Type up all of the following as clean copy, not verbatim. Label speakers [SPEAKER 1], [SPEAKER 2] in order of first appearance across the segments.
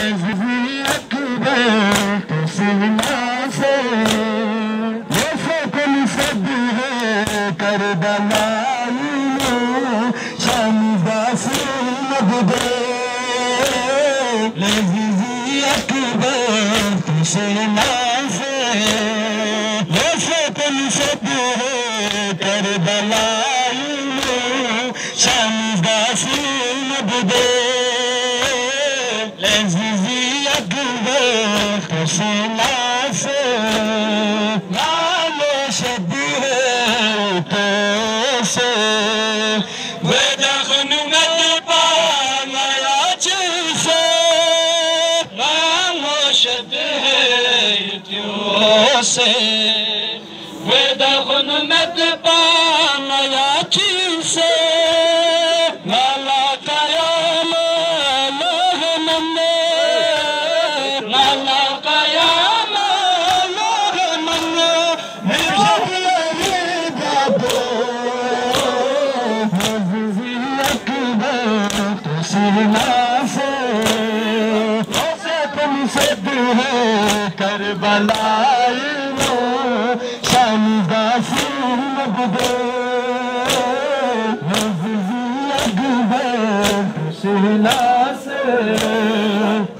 [SPEAKER 1] لذیذ اکبر تو سینا سے جیسے کل سب ہے کربلائی شام باسی مبدے لذیذ اکبر تو سینا سے جیسے کل سب ہے کربلائی شام باسی مبدے لذیذ اکبر تو سینا سے نالو شبیہ تو سے ویدہ خنومت پانایا چیسے نالو شبیہ تو سے ویدہ خنومت پانایا چیسے کربلائی شام باسی مبدے لذیذ اکبر تو سینا سے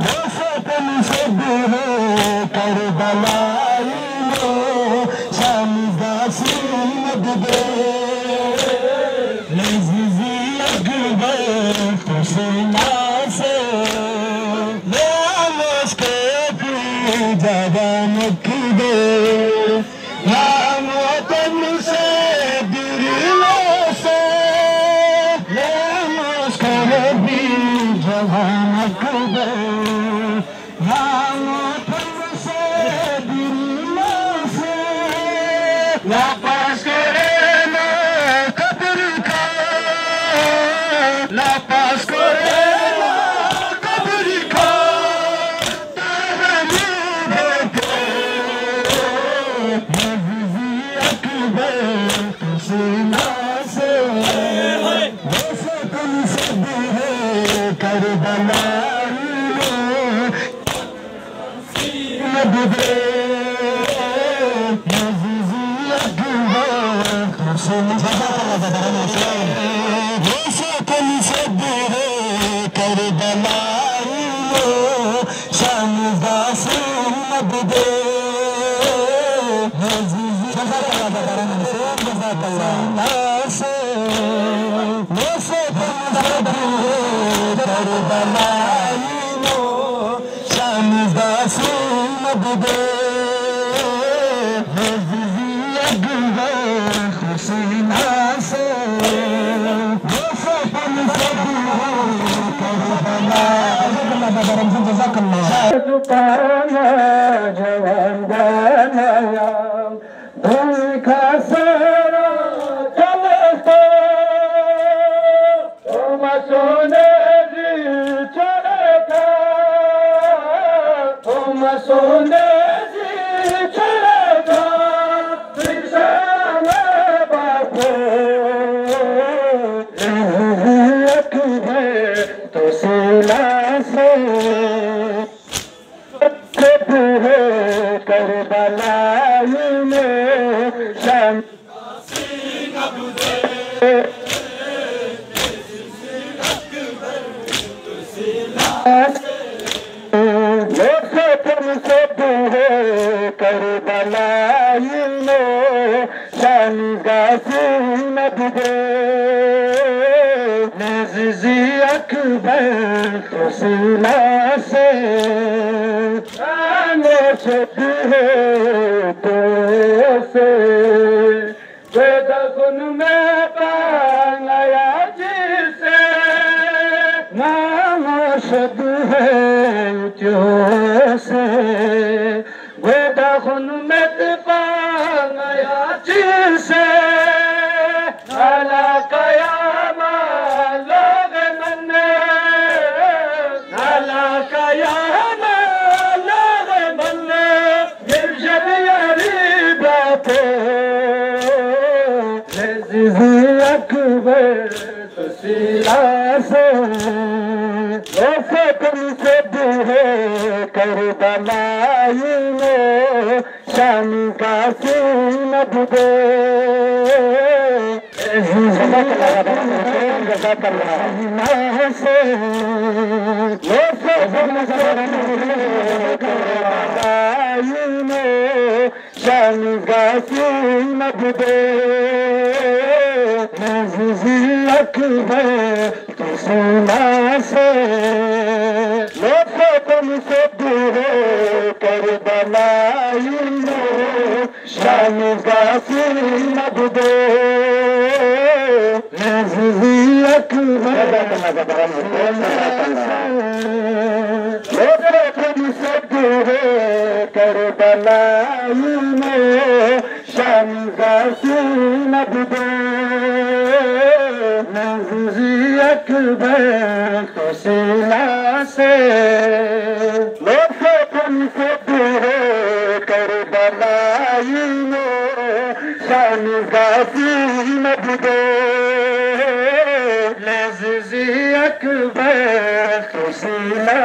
[SPEAKER 1] جیسے تم سب ہے کربلائی شام باسی مبدے لذیذ اکبر تو سینا سے جوان اکبر نام وطن سے دریلوں سے مسکر بھی جوان اکبر نام وطن سے دریلوں سے واپس کرے نا قبر کا واپس کرے جوان بنایا دل کا سارا چلتا تم سونے دل چڑھے گا تم سونے دل چڑھے گا تو سینا سے کربلائی میں شام جیسے تم سب ہے کربلائی میں شام گاسی مبدے لذیذ اکبر تو سینا سے تو سے دخن میں پانایا جسے نام شد ہے جو سے دخن میں پانایا جسے اللہ قیام لوگ منے اللہ قیام لذیذ اکبر تو سینا سے فتن شد ہے کربلائی میں شام کا سینہ بدے شام کا سینہ بدے اکبر تو سنا سے تم سے دور کربلائی میں شام کا سینہ بدے اکبر تم سے دور کربلائی میں شام کا سینہ بدے اکبر تو سینا سے تم سے دور کربلائی میں شام کا سینہ بدے اکبر تو سینا